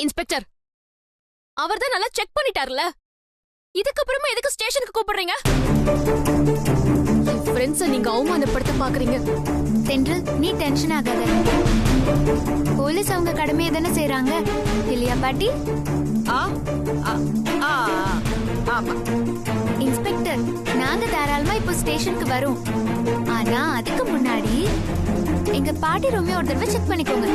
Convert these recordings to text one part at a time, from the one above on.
Inspector, அவர் தான் நல்லா check பண்ணிட்டார்ல. இதுக்கப்புறமா எதுக்கு ஸ்டேஷனுக்கு கூப்பிடுறீங்க? என் ஃப்ரெண்ட்ஸை நீங்க அவமானப்படுத்த பாக்குறீங்க. தென்றல், நீ டென்ஷன் ஆகாத. போலீஸ் அவங்க கடமையை தானே செய்யறாங்க, இல்லையா பாட்டி? ஆமா இன்ஸ்பெக்டர், நாங்க தாராளமா இப்போ ஸ்டேஷனுக்கு வரோம். ஆனா அதுக்கு முன்னாடி எங்க பாட்டி ரூமே ஒரு தடவை செக் பண்ணிக்கோங்க.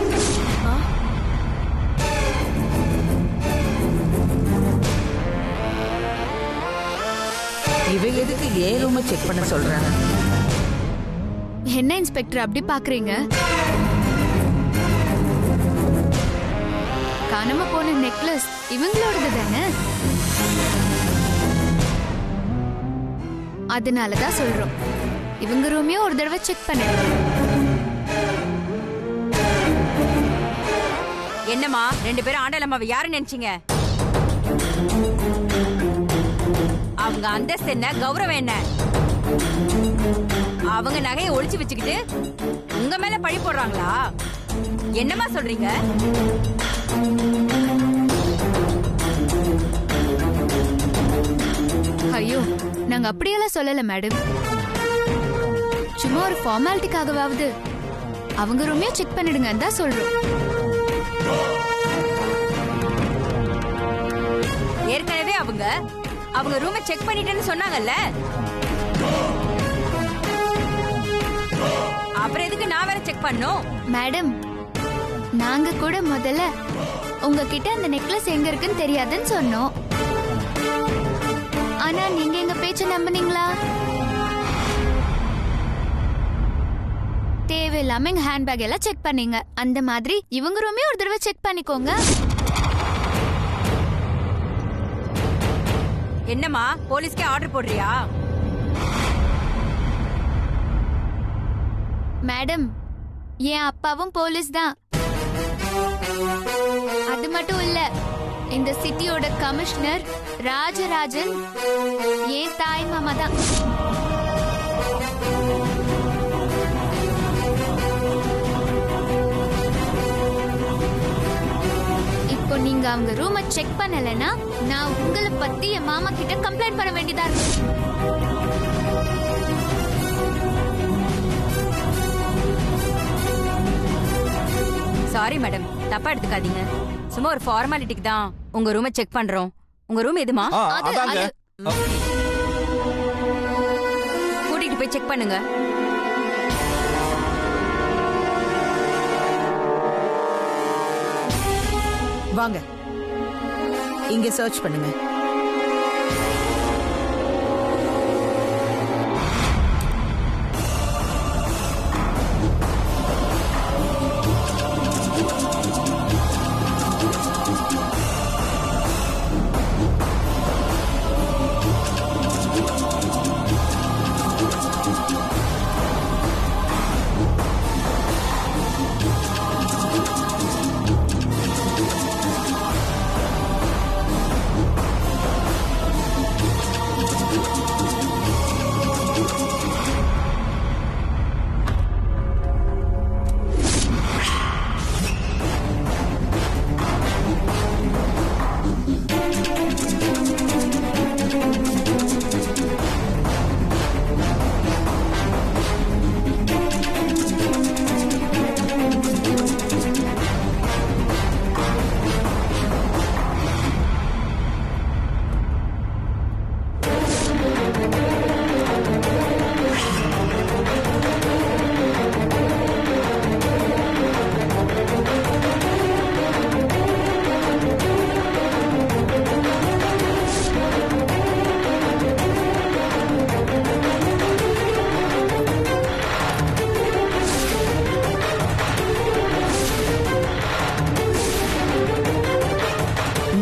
இவ எதுக்கு ஏன் ரூமை செக் பண்ண சொல்றாங்க? என்ன இன்ஸ்பெக்டர் அப்படி பாக்குறீங்க? காணாம போன நெக்லஸ் இவங்களோடது தானே, அதனாலதான் சொல்றோம். இவங்க ரூமையும் ஒரு தடவை செக் பண்ணிடுறோம். என்னம்மா ரெண்டு பேரும் ஆண்டலம்மாவை யாரு நினைச்சீங்க? அவங்க அந்தஸ்து என்ன, கௌரவம் என்ன? அவங்க நகையை ஒளிச்சு வச்சுக்கிட்டு உங்க மேல பழி போடுறாங்களா? என்னம்மா சொல்றீங்க? ஐயோ, நாங்க அப்படியெல்லாம் சொல்லல மேடம். சும்மா ஒரு ஃபார்மாலிட்டிக்காகவாவது அவங்க ரூமையும் செக் பண்ணிடுங்க தான் சொல்றோம். ஏற்கனவே அவங்க ரூமை செக் பண்ணிட்டேன்னு சொன்னாங்கல்ல, அப்புறம் எதுக்கு நான் வேற செக் பண்ணும்? மேடம், நாங்க கூட முதல்ல உங்ககிட்ட அந்த நெக்லஸ் எங்க இருக்குன்னு தெரியாதுன்னு சொன்னோம். ஆனா நீங்க எங்க பேச்ச நம்புனீங்களா? தேவையில்லாம எங்க ஹேண்ட்பேக் எல்லாம் செக் பண்ணீங்க. அந்த மாதிரி இவங்க ரூமே ஒரு தடவை செக் பண்ணிக்கோங்க. என்னம்மா போலீஸ்க்கே ஆர்டர் போடுறியா? மேடம், என் அப்பாவும் போலீஸ் தான். அது மட்டும் இல்ல, இந்த சிட்டியோட கமிஷனர் ராஜராஜன் என் தாய் மாமா தான். இப்போ நீங்க அவங்க ரூமை செக் பண்ணலனா நான் உங்களை பத்தி என் மாமா கிட்ட கம்ப்ளைண்ட் பண்ண வேண்டியதா இருக்கு. சாரி மேடம், தப்பா எடுத்துக்காதீங்க. சும்மா ஒரு ஃபார்மாலிட்டிக்கு தான் உங்க ரூமை செக் பண்றோம். உங்க ரூம் எதுமா? கூட்டிட்டு போய் செக் பண்ணுங்க. வாங்க, இங்க சர்ச் பண்ணுங்க.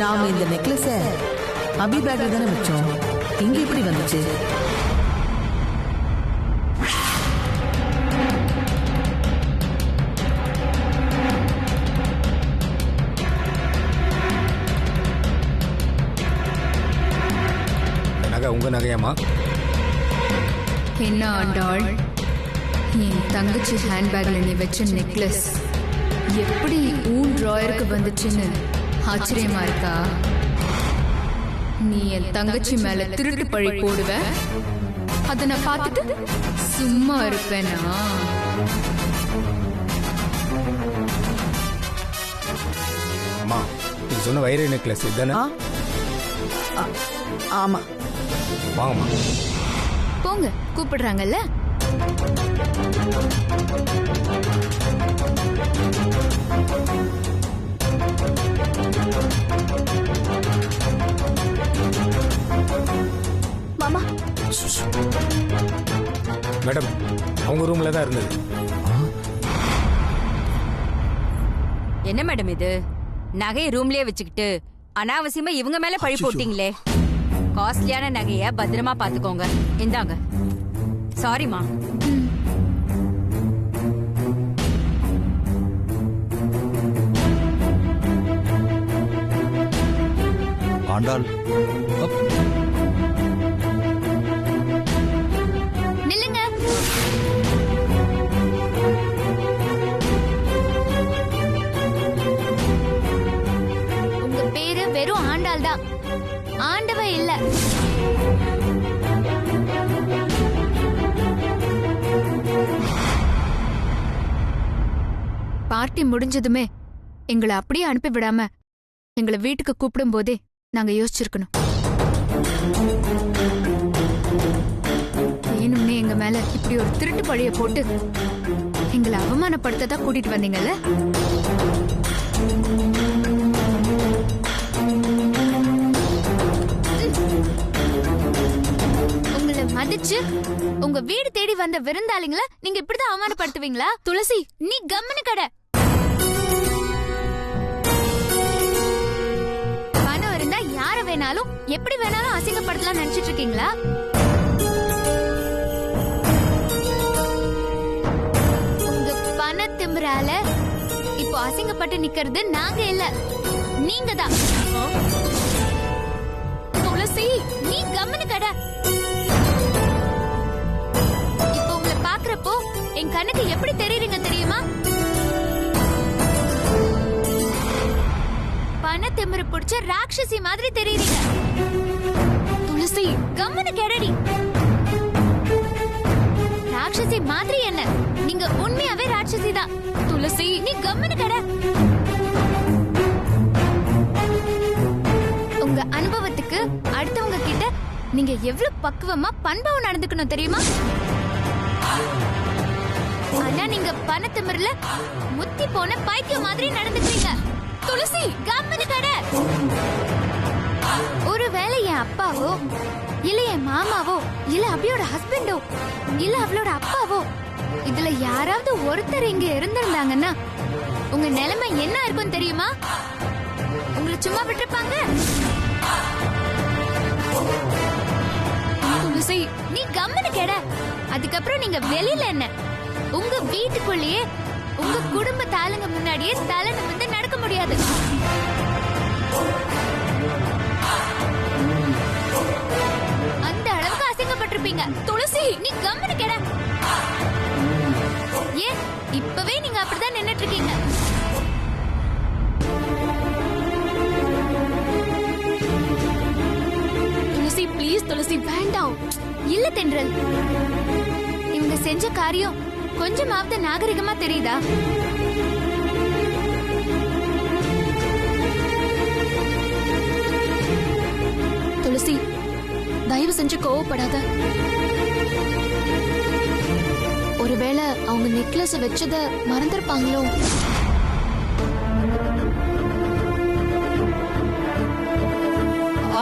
நாம இந்த நெக்லஸ அபி பேக்ல தானே வச்சோம். இங்க எப்படி வந்துச்சு? நகை உங்க நகையாமா? என்ன ஆண்டாள், என் தங்கச்சி ஹேண்ட்பேக்ல நீ வச்ச நெக்லஸ் எப்படி ஊன் டிராயருக்கு வந்துச்சுன்னு ஆச்சரியமா இருக்கா? நீ என் தங்கச்சி மேல திருட்டு பழி போடுவ, அத நான் பார்த்துட்டு சும்மா இருப்பேனா? அம்மா, நீ சொன்ன வைர நெக்லஸ் இதுதானே? ஆமா. வாங்கம்மா. போங்க, கூப்பிடுறாங்கல்ல. மாமா, மேடம், அவங்க ரூம்ல தான் இருந்தது. என்ன மேடம் இது? நகையை ரூம்லயே வச்சுக்கிட்டு அனாவசியமா இவங்க மேல பழி போட்டீங்களே. காஸ்ட்லியான நகைய பத்திரமா பாத்துக்கோங்க. இந்தாங்க. சாரிமா. ஆண்டாள், நில்லுங்க. உங்க பேரு வெறும் ஆண்டாள் தான், ஆண்டவ இல்ல. பார்ட்டி முடிஞ்சதுமே எங்களை அப்படியே அனுப்பி விடாம எங்களை வீட்டுக்கு கூப்பிடும் போதே நாங்க யோசிச்சிருக்கணும். வேணும்னே எங்க மேல இப்படி ஒரு திருட்டு பழிய போட்டு எங்களை அவமானப்படுத்ததா கூட்டிட்டு வந்தீங்கல்ல. உங்களை மதிச்சு உங்க வீடு தேடி வந்த விருந்தாளிங்கள நீங்க இப்படிதான் அவமானப்படுத்துவீங்களா? துளசி, நீ கம்முனு கடை. பணம் இருந்தா யார வேணாலும் எப்படி வேணாலும் அசிங்கப்படுத்தலாம் நினைச்சிட்டு இருக்கீங்களா? உங்க பண திமிரால இப்போ அசிங்கப்பட்டு நிக்கிறது நாங்க இல்ல, நீங்க தான். துளசி, நீ கம்முனு கடை. இப்போ உங்களை பாக்குறப்போ என் கண்ணுக்கு எப்படி தெரியுறீங்க தெரியுமா? பண திமிரு பிடிச்ச ராட்சசி மாதிரி தெரியுறீங்க. துளசி, கம்முனு கெடடி. ராட்சசி மாதிரி என்ன, நீங்க உண்மையாவே ராட்சசி தான். துளசி, நீ கம்முனு கெட. உங்க அனுபவத்துக்கு அடுத்தவங்க கிட்ட நீங்க எவ்வளவு பக்குவமா பண்பாவும் நடந்துக்கணும் தெரியுமா? ஆனா நீங்க பணத்திமிர்ல முத்தி போன பைத்தியம் மாதிரி நடந்துக்கிறீங்க. துளசி, கம்முனு கெட. ஒருவேளை என் அப்பாவோ இல்ல என் மாமாவோ இல்ல அபியோட ஹஸ்பண்டோ இல்ல அவளோட அப்பாவோ இதுல யாராவது ஒருத்தர் இங்க இருந்திருந்தாங்கன்னா உங்க நிலைமை என்ன இருக்கும் தெரியுமா? உங்களை சும்மா விட்டுருப்பாங்க? துளசி, நீ கம்முனு கெட. அதுக்கப்புறம் நீங்க வெளியில என்ன, உங்க வீட்டுக்குள்ளேயே உங்க குடும்ப தாளுங்க முன்னாடியே தலை நிமிர்ந்து நடக்க முடியாது. அந்த அளவுக்கு அசிங்கப்பட்டிருப்பீங்க. துளசி, நீ கம்முனு கெட. ஏன் இப்பவே நீங்க அப்படிதான் நின்னுட்டு இருக்கீங்க? துளசி, ப்ளீஸ் துளசி, வேண்டாம். இல்ல தென்றல், இவங்க செஞ்ச காரியம் கொஞ்சமாவது நாகரிகமா தெரியுதா? துளசி, தயவு செஞ்சு கோவப்படாத. ஒருவேளை அவங்க நெக்லஸ் வச்சத மறந்துருப்பாங்களோ?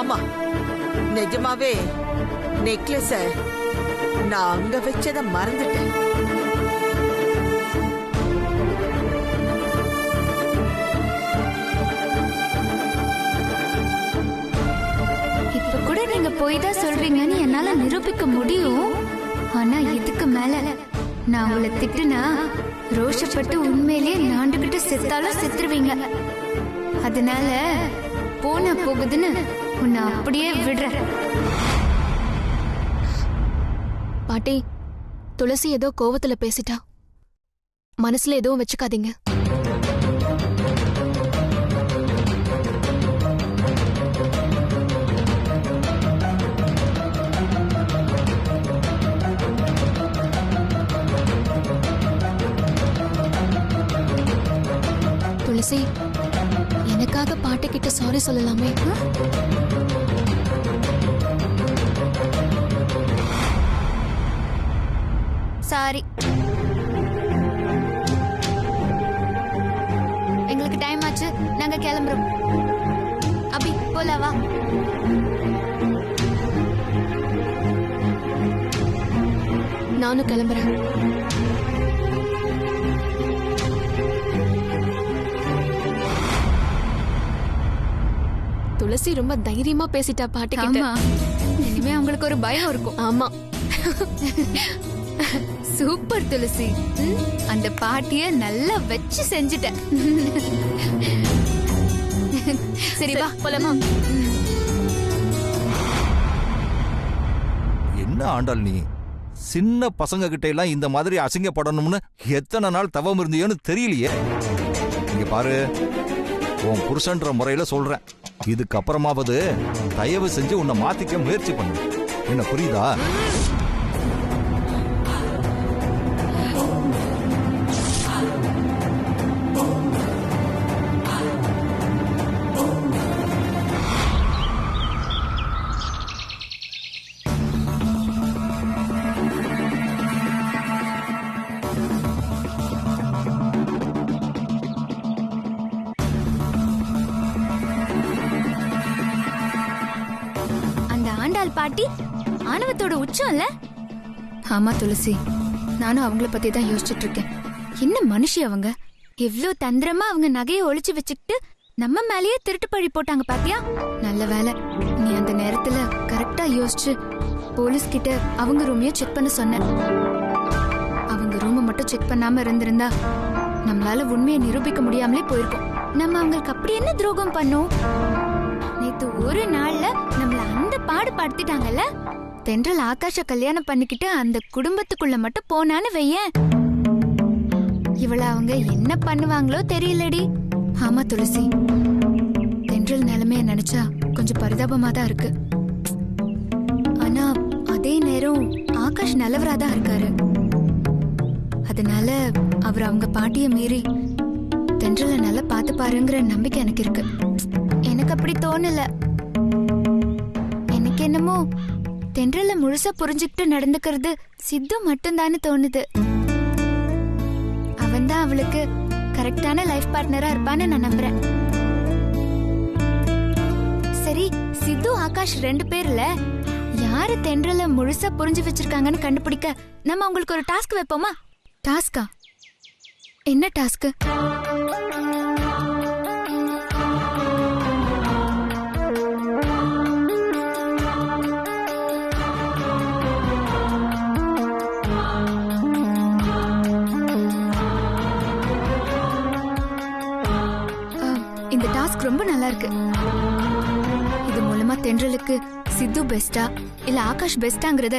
ஆமா, நிஜமாவே நெக்லஸ நான் அங்க வச்சத மறந்துட்டேன். இப்ப கூட நீங்க போய் தான் சொல்றீங்கன்னு என்னால நிரூபிக்க முடியும். ஆனா இதுக்கு மேல நான் உங்களை திட்டுனா ரோஷப்பட்டு உண்மையிலேயே நாண்டுகிட்டு செத்தாலும் செத்துருவீங்க. அதனால போனா போகுதுன்னு உன்னை அப்படியே விடுறேன். பாட்டி, துளசி ஏதோ கோவத்துல பேசிட்டா. மனசுல எதுவும் வச்சுக்காதீங்க. எனக்காக பாட்டி கிட்ட சாரி சொல்லலாமே. சாரி, எங்களுக்கு டைம் ஆச்சு, நாங்க கிளம்புறோம். அபி போலாம் வா. நானும் கிளம்புறேன். துளசி ரொம்ப தைரியமா பேசிட்டா பாட்டி கிட்ட. ஆமா, இனிமே அவங்களுக்கு ஒரு பயம் இருக்கும். ஆமா. சூப்பர் துளசி, அந்த பாட்டிய நல்லா வச்சு செஞ்சுட்ட. சரி வா போலாமா. என்ன ஆண்டாள் நீ? சின்ன பசங்க கிட்ட எல்லாம் இந்த மாதிரி அசிங்கப்படணும்னு எத்தனை நாள் தவம் இருந்தியோன்னு தெரியலையே. இங்க பாரு, உன் புருஷன்ற முறையில சொல்றேன், இதுக்கப்புறமாவது தயவு செஞ்சு உன்னை மாத்திக்க முயற்சி பண்ணு. என்ன புரியுதா? பாட்டி ஆணவத்தோட உச்சம் இல்ல? ஆமா துளசி, நானும் அவங்கள பத்தி தான் யோசிச்சுட்டு இருக்கேன். என்ன மனுஷி அவங்க, எவ்ளோ தந்திரமா அவங்க நகையை ஒளிச்சு வச்சுக்கிட்டு நம்ம மேலேயே திருட்டு பழி போட்டாங்க பாத்தியா? நல்ல வேலை நீ அந்த நேரத்துல கரெக்டா யோசிச்சு போலீஸ் கிட்ட அவங்க ரூமையும் செக் பண்ண சொன்ன. அவங்க ரூமை மட்டும் செக் பண்ணாம இருந்திருந்தா நம்மளால உண்மையை நிரூபிக்க முடியாமலே போயிருக்கோம். நம்ம அவங்களுக்கு அப்படி என்ன துரோகம் பண்ணோம்? நேத்து ஒரு நாள்ல நம்மள அந்த பாடு படுத்திட்டாங்கல்ல. தென்றல் ஆகாஷ கல்யாணம் பண்ணிக்கிட்டு அந்த குடும்பத்துக்குள்ள மட்டும் போனான்னு வையேன், இவள அவங்க என்ன பண்ணுவாங்களோ தெரியலடி. ஆமா துளசி, தென்றல் நிலைமைய நினைச்சா கொஞ்சம் பரிதாபமா தான் இருக்கு. ஆனா அதே நேரம் ஆகாஷ் நல்லவராதான் இருக்காரு. அதனால அவர் அவங்க பாட்டிய மீறி தென்றலை நல்லா பார்த்து பாருங்கிற நம்பிக்கை எனக்கு இருக்கு. எனக்கு அப்படி தோணல. எனக்கு என்னமோ தென்றல முழுசா புரிஞ்சுக்கிட்டு நடந்துக்கிறது சித்து மட்டும்தான்னு தோணுது. அவன் தான் அவளுக்கு கரெக்டான லைஃப் பார்ட்னரா இருப்பான்னு நான் நம்புறேன். சரி, சித்து ஆகாஷ் 2 பேர்ல யாரு தென்றல முழுசா புரிஞ்சு வச்சிருக்காங்கன்னு கண்டுபிடிக்க நம்ம அவங்களுக்கு ஒரு டாஸ்க் வைப்போமா? டாஸ்கா? என்ன டாஸ்க்? இந்த டாஸ்க் ரொம்ப நல்லா இருக்கு. இது மூலமா தென்றலுக்கு சித்து பெஸ்டா இல்ல ஆகாஷ் பெஸ்டாங்கறத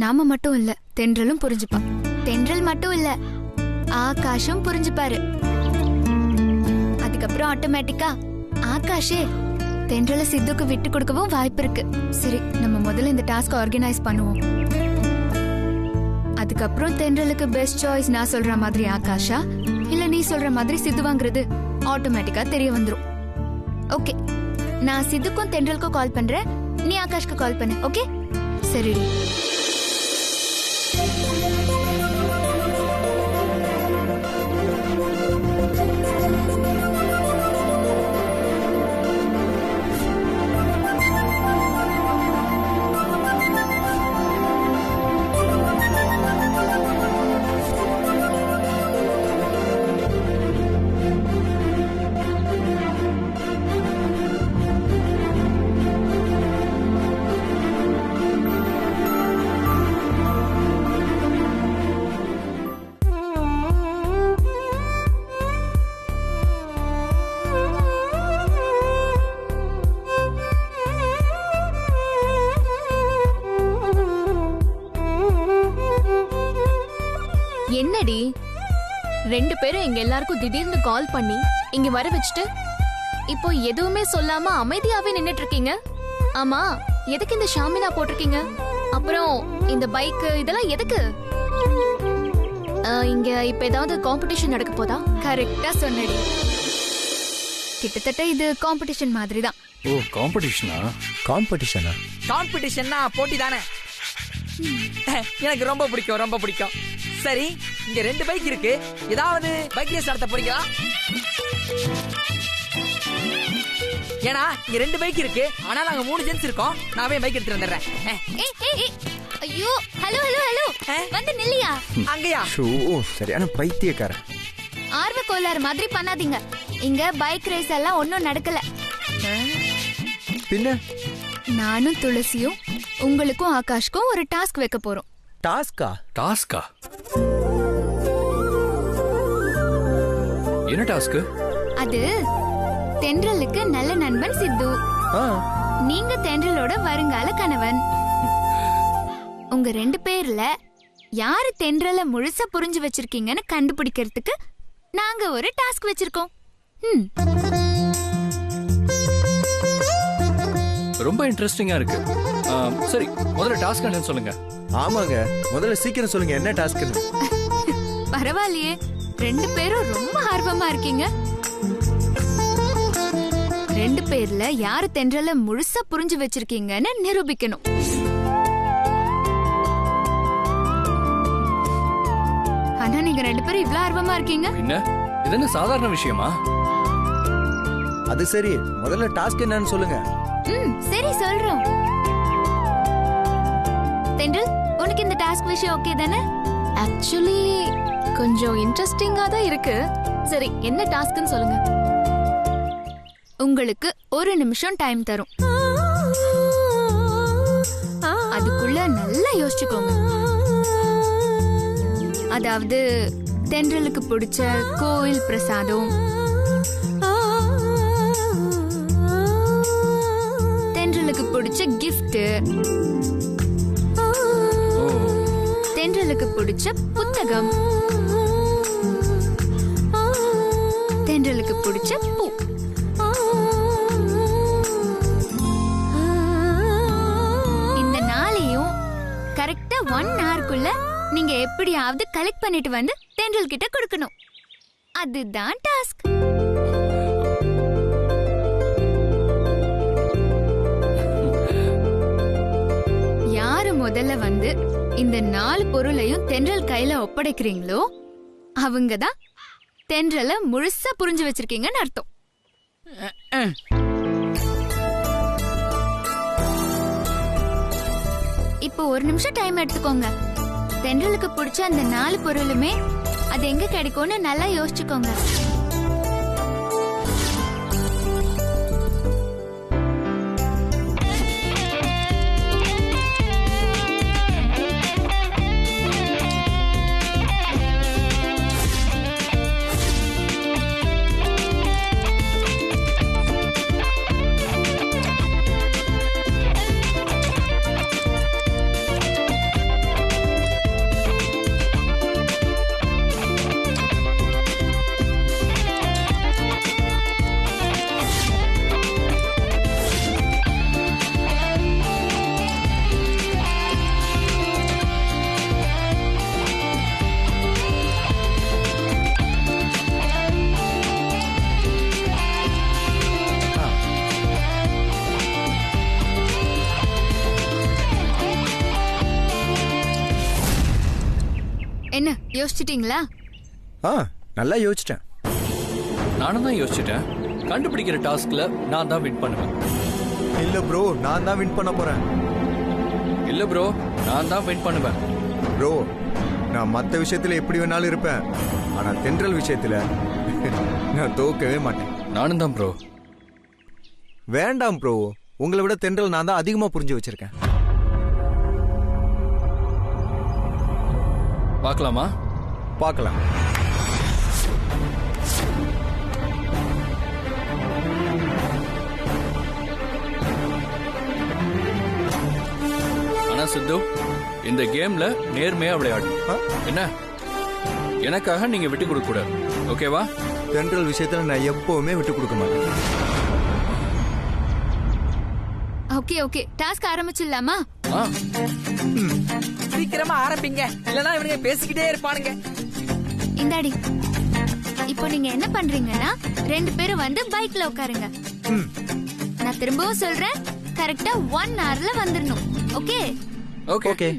நாம மட்டும் இல்ல தென்றலும் புரிஞ்சுப்பா. தென்றல் மட்டும் இல்ல ஆகாஷும் புரிஞ்சுப்பாரு. அதுக்கப்புறம் ஆட்டோமேட்டிக்கா ஆகாஷே தென்றல சித்துக்கு விட்டு கொடுக்கவும் வாய்ப்பு இருக்கு. சரி, நம்ம முதல்ல இந்த டாஸ்க் ஆர்கனைஸ் பண்ணுவோம். அதுக்கப்புறம் தென்றலுக்கு பெஸ்ட் சாய்ஸ் நான் சொல்ற மாதிரி ஆகாஷா இல்ல நீ சொல்ற மாதிரி சித்துவாங்கிறது ஆட்டோமேட்டிக்கா தெரிய வந்துரும். ஓகே, நான் சித்துக்கும் தென்றலுக்கும் கால் பண்றேன், நீ ஆகாஷ்க்கு கால் பண்ணு. ஓகே சரி. என்னடி 2 பேரும் எங்க எல்லாருக்கும் திடீர்னு கால் பண்ணி இங்க வர வச்சுட்டு இப்போ எதுவுமே சொல்லாம அமைதியாவே நின்னுட்டு இருக்கீங்க? ஆமா, எதுக்கு இந்த ஷாமினா போட்டிருக்கீங்க? அப்புறம் இந்த பைக் இதெல்லாம் எதுக்கு? இங்க இப்ப ஏதாவது காம்படிஷன் நடக்க போதா? கரெக்டா சொன்னடி. கிட்டத்தட்ட இது காம்படிஷன் மாதிரி தான். ஓ காம்படிஷனா? காம்படிஷனா? காம்படிஷன்னா போட்டி தானே. எனக்கு ரொம்ப பிடிக்கும், ரொம்ப பிடிக்கும். சரி, இங்க 2 பைக் இருக்கு. ஏதாவது பைக் ரேஸ் நடத்த போறீங்களா? ஏன்னா இங்க 2 பைக் இருக்கு, ஆனா நாங்க 3 ஜென்ஸ் இருக்கோம். நான் போய் பைக் எடுத்துட்டு வந்துடுறேன். ஐயோ, ஹலோ ஹலோ ஹலோ, வந்து நில்லியா. அங்கயா? சரியான பைத்தியக்காரன். ஆர்வ கோளாறு மாதிரி பண்ணாதீங்க. இங்க பைக் ரேஸ் எல்லாம் ஒன்னும் நடக்கல. பின்ன நானும் துளசியும் உங்களுக்கும் ஆகாஷ்க்கும் ஒரு டாஸ்க் வைக்க போறோம். டாஸ்கா? டாஸ்கா? என்ன டாஸ்க்? அது தென்றலுக்கு நல்ல நண்பன் சித்து, நீங்க தென்றலோட வருங்கால கணவன். உங்க 2 பேர்ல யாரு தென்றல முழுசா புரிஞ்சு வச்சிருக்கீங்கன்னு கண்டுபிடிக்கிறதுக்கு நாங்க ஒரு டாஸ்க் வச்சிருக்கோம். ரொம்ப இன்ட்ரெஸ்டிங்கா இருக்கு. சரி, முதல்ல டாஸ்க் என்னன்னு சொல்லுங்க. ஆமாங்க, முதல்ல சீக்கிரம் சொல்லுங்க என்ன டாஸ்க்னு. பரவாயில்லையே, 2 பேரும் ரொம்ப ஆர்வமா இருக்கீங்க. 2 பேர்ல யாரு தென்றல முழுசா புரிஞ்சு வச்சிருக்கீங்கன்னு நிரூபிக்கணும். ஆனா நீங்க 2 பேரும் இவ்ளோ ஆர்வமா இருக்கீங்க. என்ன இது என்ன சாதாரண விஷயமா? அது சரி, முதல்ல டாஸ்க் என்னன்னு சொல்லுங்க. சரி சொல்றோம். தென்றல், உனக்கு இந்த டாஸ்க் விஷயம் ஓகே தானே? ஆக்சுவலி கொஞ்சம் இன்ட்ரெஸ்டிங்கா தான் இருக்கு. சரி, என்ன டாஸ்க்னு சொல்லுங்க. உங்களுக்கு 1 நிமிஷம் டைம் தரும். அதுக்குள்ள நல்லா யோசிச்சுக்கோங்க. அதாவது தென்றலுக்கு பிடிச்ச கோயில் பிரசாதம், தென்றலுக்கு பிடிச்ச கிஃப்ட், தென்றலுக்கு பிடிச்ச புத்தகம், தென்றலுக்கு பிடிச்ச பூ. இந்த நாளையும் கரெக்டா 1 ஹவர்க்குள்ள நீங்க எப்படியாவது கலெக்ட் பண்ணிட்டு வந்து தென்றல் கிட்ட கொடுக்கணும். அதுதான் டாஸ்க். யாரு முதல்ல வந்து இந்த 4 பொருளையும் தென்றல் கையில ஒப்படைக்கிறீங்களோ அவங்கதான் தென்றல முழுசா புரிஞ்சு வச்சிருக்கீங்கன்னு அர்த்தம். இப்போ 1 நிமிஷம் டைம் எடுத்துக்கோங்க. தென்றலுக்கு பிடிச்ச அந்த 4 பொருளுமே அது எங்க கிடைக்கும்னு நல்லா யோசிச்சுக்கோங்க. என்ன யோசிச்சிட்டீங்களா? நல்லா யோசிச்சிட்டேன். நானும் தான் யோசிச்சிட்டேன். கண்டுபிடிக்கிற டாஸ்க்ல நான் தான் வின் பண்ணுவேன். இல்ல ப்ரோ, நான் தான் வின் பண்ண போறேன். இல்ல ப்ரோ, நான் தான் வின் பண்ணுவேன். ப்ரோ, நான் மத்த விஷயத்துல எப்படி வேணாலும் இருப்பேன், ஆனா தென்றல் விஷயத்துல நான் தோக்கவே மாட்டேன். நானும் தான் ப்ரோ. வேண்டாம் ப்ரோ, உங்களை விட தென்றல் நான் தான் அதிகமா புரிஞ்சு வச்சிருக்கேன். பார்க்கலாமா? பார்க்கலாம். ஆனா சித்து, இந்த கேம்ல நேர்மையா விளையாடணும். என்ன? எனக்காக நீங்க விட்டு கொடுக்க கூடாது. ஓகேவா? தென்றல் விஷயத்துல நான் எப்பவுமே விட்டு கொடுக்க மாட்டேன். ஓகே ஓகே, டாஸ்க் ஆரம்பிச்சிடலாமா? சீக்கிரமா ஆரம்பிங்க, இல்லனா இவனுங்க பேசிக்கிட்டே இருப்பானுங்க. இந்தாடி. இப்போ நீங்க என்ன பண்றீங்கன்னா 2 பேரும் வந்து பைக்ல உட்காருங்க. நான் திரும்பவும் சொல்றேன், கரெக்டா 1 hourல வந்துடணும். ஓகே? ஓகே.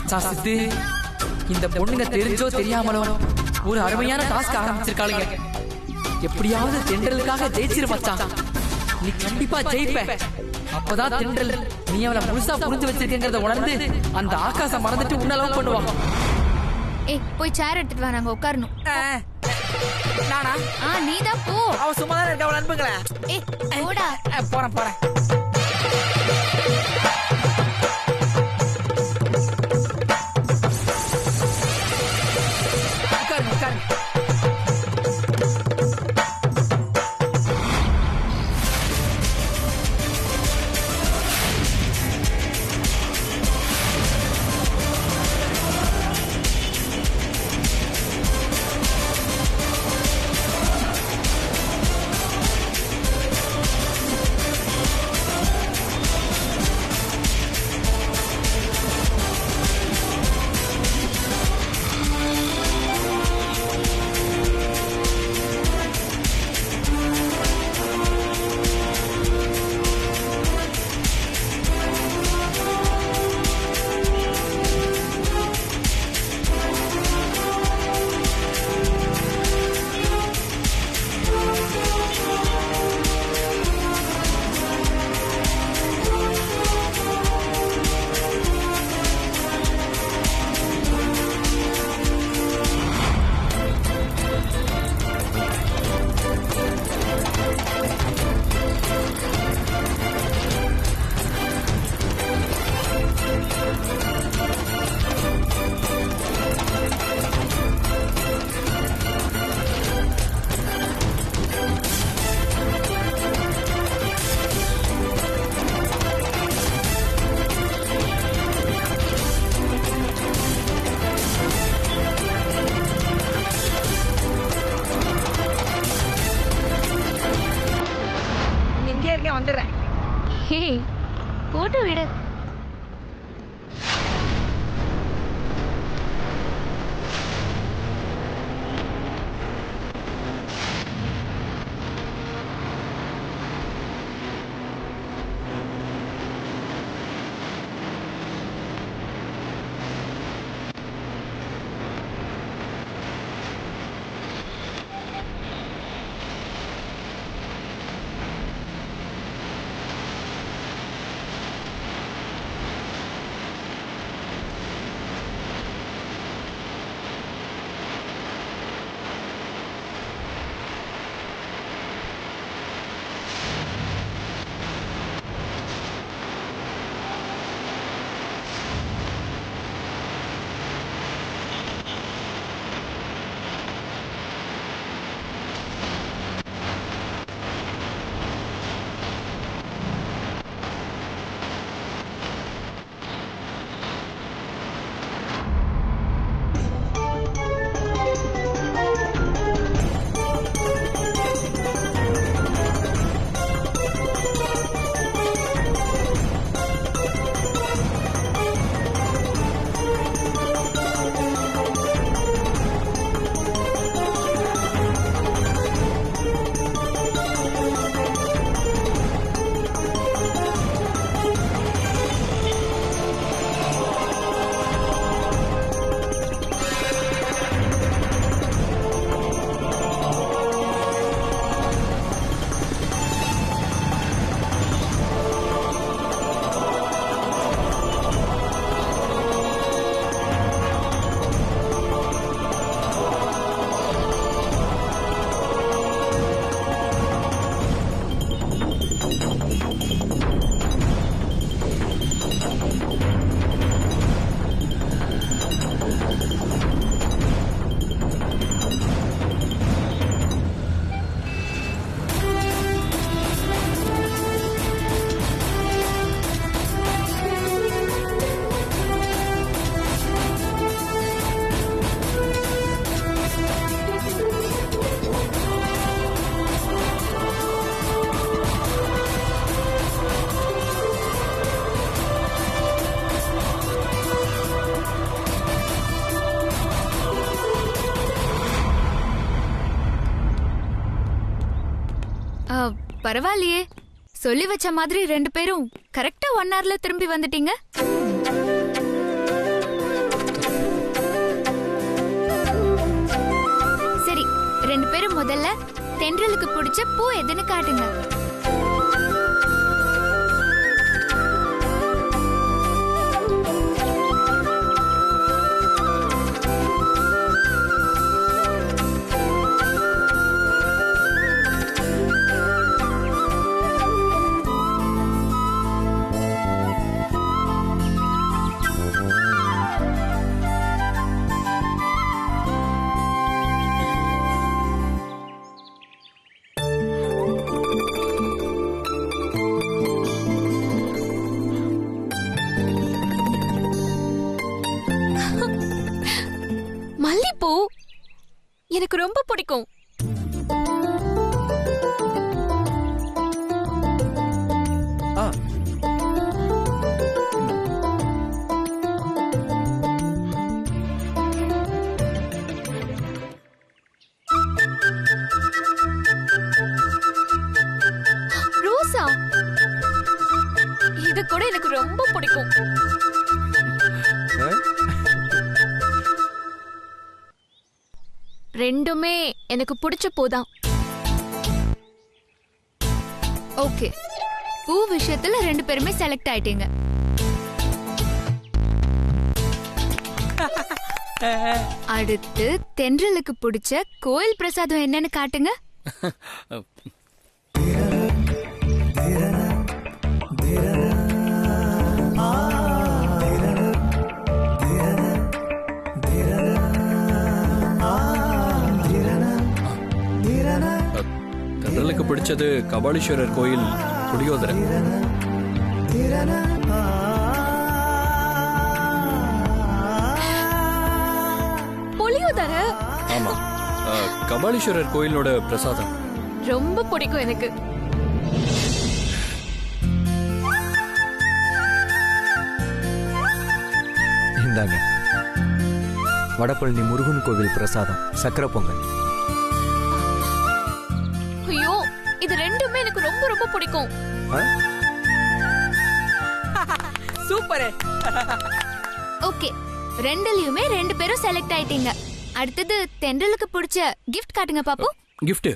சித்தா சித்து, இந்த பொண்ணுங்க தெரிஞ்சோ தெரியாமலோ ஒரு அருமையான டாஸ்க் ஆரம்பிச்சிருக்காளுங்க. எப்படியாவது தென்றலுக்காக ஜெயிச்சிரு மச்சான். நீ கண்டிப்பா ஜெயிப்ப. அப்பதான் தென்றல் நீ அவளை முழுசா புரிஞ்சு வச்சிருக்கேங்கிறத உணர்ந்து அந்த ஆகாசம் மறந்துட்டு உன்ன லவ் பண்ணுவான். ஏய், போய் சேர் எடுத்துட்டு வா, நாங்க உட்காரணும். நானா? நீதான் போ. அவ சும்மா தான் இருக்க. அவள் அனுப்புங்களே. ஏய், போடா. போறேன். பரவாயில்லையே, சொல்லி வச்ச மாதிரி 2 பேரும் கரெக்டா 1 hourல திரும்பி வந்துட்டீங்க. சரி, 2 பேரும் முதல்ல தென்றலுக்கு பிடிச்ச பூ எதுன்னு காட்டுங்க. மல்லிப்பூ எனக்கு ரொம்ப பிடிக்கும். ரோசா, இது கூட எனக்கு ரொம்ப பிடிக்கும். ரெண்டுமே எனக்கு பிடிச்ச பூதான். ஓகே, பூ விஷயத்துல 2 பேருமே செலக்ட் ஆயிட்டீங்க. அடுத்து தென்றலுக்கு பிடிச்ச கோயில் பிரசாதம் என்னன்னு காட்டுங்க. தென்றலுக்கு பிடிச்சது கபாலீஸ்வரர் கோயில் புளியோதரை. புளியோதரை? ஆமா, கபாலீஸ்வரர் கோயிலோட பிரசாதம் ரொம்ப பிடிக்கும் எனக்கு. இந்தாங்க வடபழனி முருகன் கோவில் பிரசாதம், சக்கரை பொங்கல். ஐயோ, இது ரெண்டுமே எனக்கு ரொம்ப ரொம்ப பிடிக்கும். சூப்பர். ஓகே, ரெண்டுலயுமே 2 பேரும் செலக்ட் ஆயிட்டீங்க. அடுத்தது தென்றலுக்கு பிடிச்ச கிஃப்ட் காட்டுங்க பாப்போம். கிஃப்ட்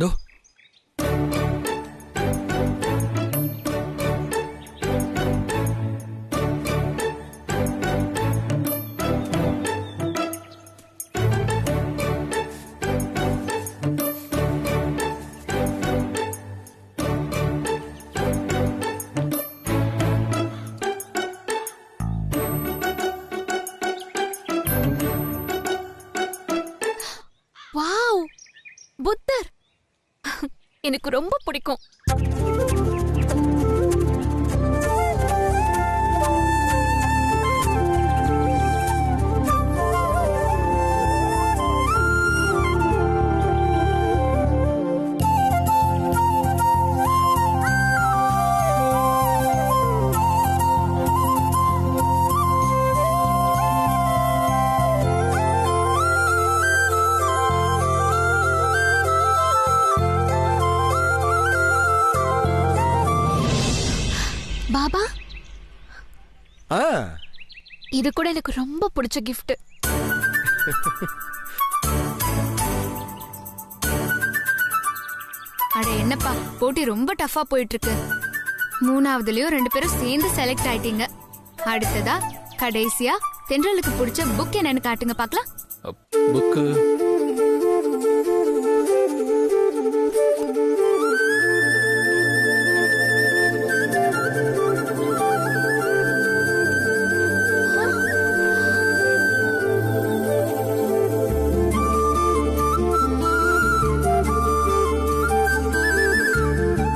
தோ. வாவ், புத்தர் எனக்கு ரொம்ப பிடிக்கும். பாபா, இது கூட எனக்கு ரொம்ப பிடிச்ச கிஃப்ட். அட என்னப்பா, போட்டி ரொம்ப டஃபா போயிட்டு இருக்கு. 3வதுலயும் 2 பேரும் சேர்ந்து செலக்ட் ஆயிட்டீங்க. அடுத்ததா கடைசியா தென்றலுக்கு பிடிச்ச புக் என்னன்னு காட்டுங்க பாக்கலாம். Book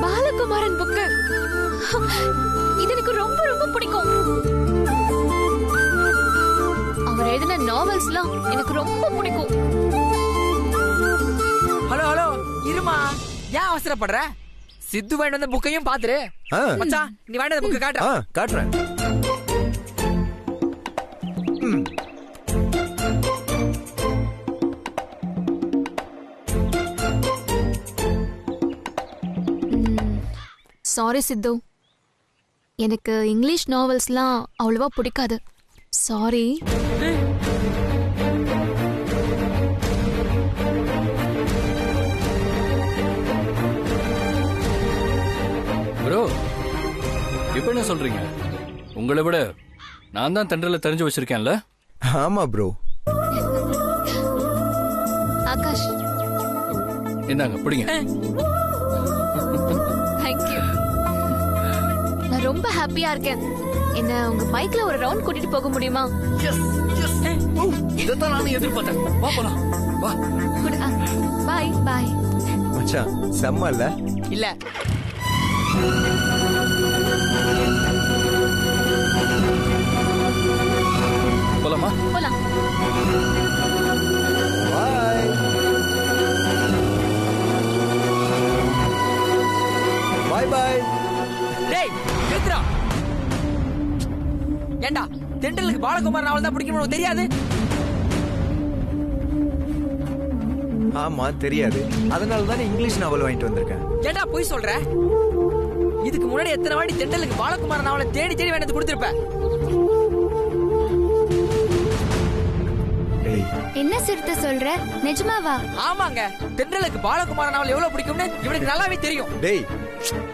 Balakumaran book. இது எனக்கு ரொம்ப ரொம்ப பிடிக்கும். அவர் எழுதின நாவல்ஸ்லாம் எனக்கு ரொம்ப பிடிக்கும். ஹலோ ஹலோ, இருமா, ஏன் அவசரப்படுற? சித்து வாங்கிட்டு வந்த புக்கையும் பாத்துரு. மச்சான், நீ வாங்கிட்டு வந்த புக்கு காட்டுற. காட்டுறேன். சாரி சித்து. எனக்கு இங்கிலீஷ் நாவல்ஸ்லாம் அவ்வளவா பிடிக்காது. சாரி. ப்ரோ இப்போ என்ன சொல்றீங்க? உங்களை விட நான் தான் தென்றலை தெரிஞ்சு வச்சிருக்கேன்ல. ஆமா ப்ரோ. ஆகாஷ் இந்தாங்க பிடிங்க. தேங்க்யூ. நான் ரொம்ப ஹாப்பியா இருக்கேன். என்ன உங்க பைக்ல ஒரு ரவுண்ட் கூட்டிட்டு போக முடியுமா? இதைத்தான் நானும் எதிர்பார்த்தேன். வா போலாம். வா. பாய். பாய். மச்சான் செம்ம இல்ல? இல்ல போலாமா? போலாம். பாய் பாய் பாய். டேய் கேக்குறா ஏண்டா தென்றலுக்கு பாலகுமார் நாவல் தான் பிடிக்கும்னு உனக்கு தெரியாது? ஆமா தெரியாது. அதனால தானே இங்கிலீஷ் நாவல் வாங்கிட்டு வந்திருக்கேன். ஏண்டா போய் சொல்ற? இதுக்கு முன்னாடி எத்தனை வாட்டி தென்றலுக்கு பாலகுமார் நாவலை தேடி தேடி வேண்டது கொடுத்திருப்ப. என்ன சிறுத்தை சொல்ற? நிஜமாவா? ஆமாங்க, தென்றலுக்கு பாலகுமார் நாவல் எவ்வளவு பிடிக்கும்னு இவனுக்கு நல்லாவே தெரியும். டேய்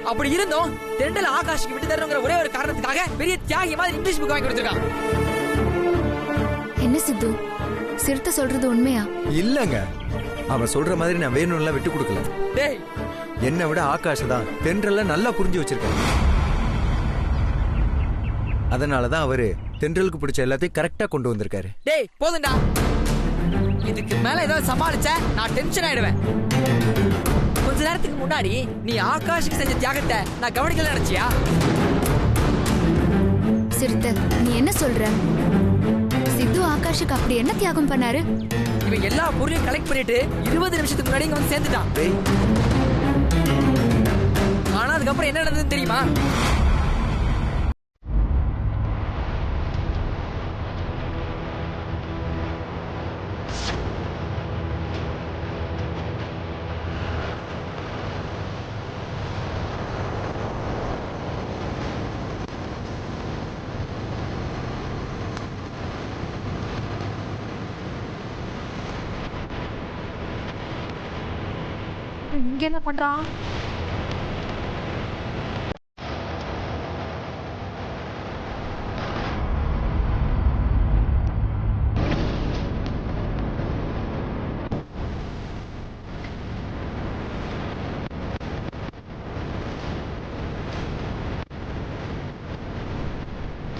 அப்படி இருந்தோம் தென்றல் ஆகாஷுக்கு விட்டு தரணுங்கிற ஒரே ஒரு காரணத்துக்காக பெரிய தியாகி மாதிரி இங்கிலீஷ் புக் வாங்கி கொடுத்திருக்கான். என்ன சித்து, சிறுத்தை சொல்றது உண்மையா? இல்லங்க, அவன் சொல்ற மாதிரி நான் வேணும்லாம் விட்டு கொடுக்கல. டேய் என்னை விட ஆகாஷ் தான் தென்றல நல்லா புரிஞ்சு வச்சிருக்காரு. அதனாலதான் அவரு தென்றலுக்கு பிடிச்ச எல்லாத்தையும் கரெக்டா கொண்டு வந்திருக்காரு. டேய் போதும்டா, இதுக்கு மேல ஏதாவது சமாளிச்ச நான் டென்ஷன் ஆயிடுவேன். கொஞ்ச நேரத்துக்கு முன்னாடி நீ ஆகாஷுக்கு செஞ்ச தியாகத்தை நான் கவனிக்கல நினைச்சியா? சிறுத்தை நீ என்ன சொல்ற? சித்து ஆகாஷுக்கு அப்படி என்ன தியாகம் பண்ணாரு? இவன் எல்லா பொருளையும் கலெக்ட் பண்ணிட்டு 20 நிமிஷத்துக்கு முன்னாடி இங்க வந்து சேர்ந்துட்டான். ஆனா அதுக்கப்புறம் என்ன நடந்ததுன்னு தெரியுமா? இங்க என்ன பண்றான்?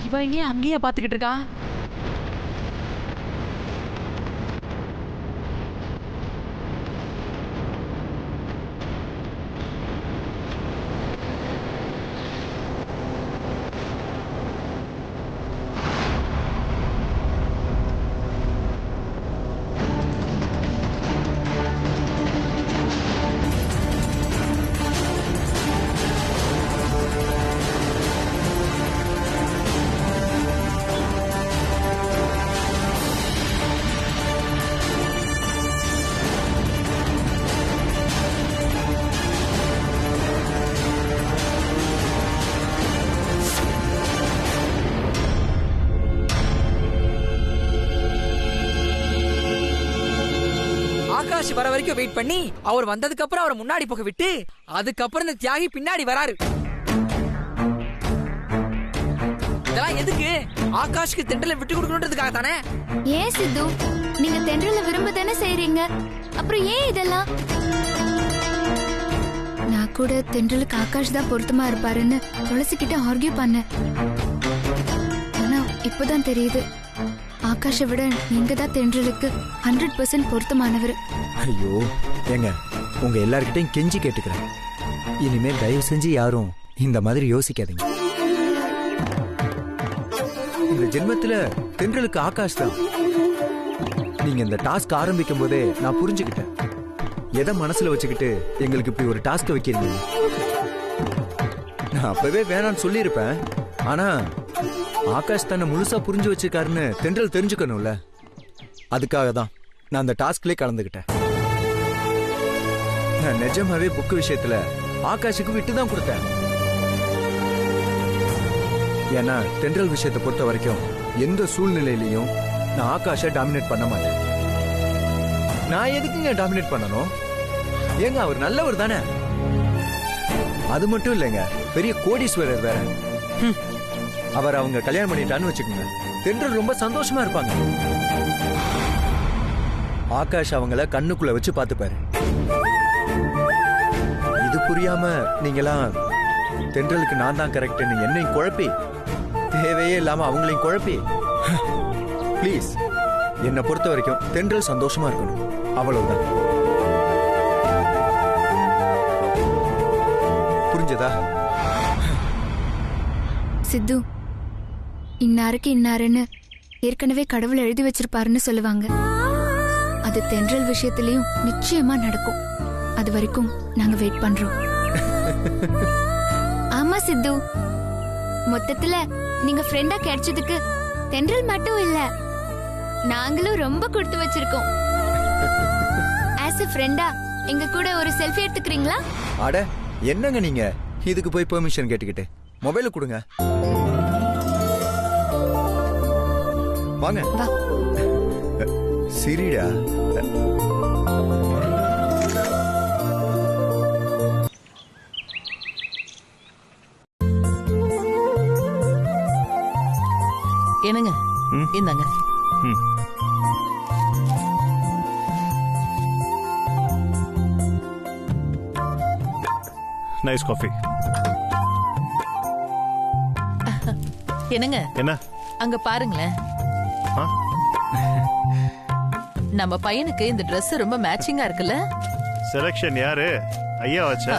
இவன் இங்கே அங்கேயே பாத்துக்கிட்டு இருக்கான். ஆகாஷ் வர வரைக்கும் வெயிட் பண்ணி அவர் வந்ததுக்கு அப்புறம் அவரை முன்னாடி போக விட்டு அதுக்கப்புறம் இந்த தியாகி பின்னாடி வராரு. இதெல்லாம் எதுக்கு? ஆகாஷ்க்கு தென்றலை விட்டு கொடுக்கணுன்றதுக்காக தானே. ஏன் சித்து, நீங்க தென்றலை விரும்ப தானே செய்றீங்க, அப்புறம் ஏன் இதெல்லாம்? நான் கூட தென்றலுக்கு ஆகாஷ் தான் பொருத்தமா இருப்பாருன்னு துளசிக்கிட்ட ஆர்கியூ பண்ணேன். ஆனா இப்பதான் தெரியுது ஆகாஷை விட நீங்க தான் தென்றலுக்கு 100% பொருத்தமானவர். ஐயோ ஏங்க, உங்க எல்லார்கிட்டையும் கெஞ்சி கேட்டுக்கிறேன், இனிமேல் தயவு செஞ்சு யாரும் இந்த மாதிரி யோசிக்காதீங்க. இந்த ஜென்மத்துல தென்றலுக்கு ஆகாஷ் தான். நீங்க இந்த டாஸ்க் ஆரம்பிக்கும் போதே நான் புரிஞ்சுக்கிட்டேன் எதை மனசுல வச்சுக்கிட்டு எங்களுக்கு இப்படி ஒரு டாஸ்க் வைக்கிறீங்க. நான் அப்பவே வேணான்னு சொல்லியிருப்பேன். ஆனா ஆகாஷ் தன்னை முழுசா புரிஞ்சு வச்சிருக்காருன்னு தென்றல் தெரிஞ்சுக்கணும்ல, அதுக்காக தான் நான் அந்த டாஸ்க்லயே கலந்துக்கிட்டேன். நான் நிஜமாவே புக்கு விஷயத்துல ஆகாஷுக்கு விட்டு தான் கொடுத்தேன். ஏன்னா தென்றல் விஷயத்தை பொறுத்த வரைக்கும் எந்த சூழ்நிலையிலையும் நான் ஆகாஷை டாமினேட் பண்ண மாட்டேன். நான் எதுக்குங்க டாமினேட் பண்ணணும்? ஏங்க அவர் நல்லவர் தானே. அது மட்டும் இல்லைங்க, பெரிய கோடீஸ்வரர் வேற. அவர் அவங்க கல்யாணம் பண்ணிட்டான்னு வச்சுக்கோங்க, தென்றல் ரொம்ப சந்தோஷமா இருப்பாங்க. ஆகாஷ் அவங்கள கண்ணுக்குள்ள வச்சு பார்த்துப்பாரு. இது புரியாம நீங்களாம் தென்றலுக்கு நான் தான் கரெக்ட்னு என்னையும் குழப்பி, தேவையே இல்லாம அவங்களையும் குழப்பி, ப்ளீஸ் என்னை பொறுத்த வரைக்கும் தென்றல் சந்தோஷமா இருக்கணும், அவ்வளவுதான். புரிஞ்சதா? சித்து, இன்னாருக்கு இன்னாருன்னு ஏற்கனவே கடவுள் எழுதி வச்சிருப்பாருன்னு சொல்லுவாங்க. அது தென்றல் விஷயத்திலயும் நிச்சயமா நடக்கும். அது வரைக்கும் நாங்க வெயிட் பண்றோம். ஆமா சித்து, மொத்தத்துல நீங்க ஃப்ரெண்டா கிடைச்சதுக்கு தென்றல் மட்டும் இல்ல, நாங்களும் ரொம்ப கொடுத்து வச்சிருக்கோம். ஆஸ் எ ஃப்ரெண்டா எங்க கூட ஒரு செல்ஃபி எடுத்துக்கிறீங்களா? அட என்னங்க நீங்க இதுக்கு போய் பெர்மிஷன் கேட்டுக்கிட்டு? மொபைல கொடுங்க, வாங்க. வா. சரிடா. என்னங்க இந்தாங்க. Nice coffee. என்னங்க என்ன அங்க பாருங்களேன். நம்ம பையனுக்கு இந்த Dress ரொம்ப மேட்சிங்கா இருக்குல்ல? செலக்ஷன் யாரு? ஐயா வச்சா?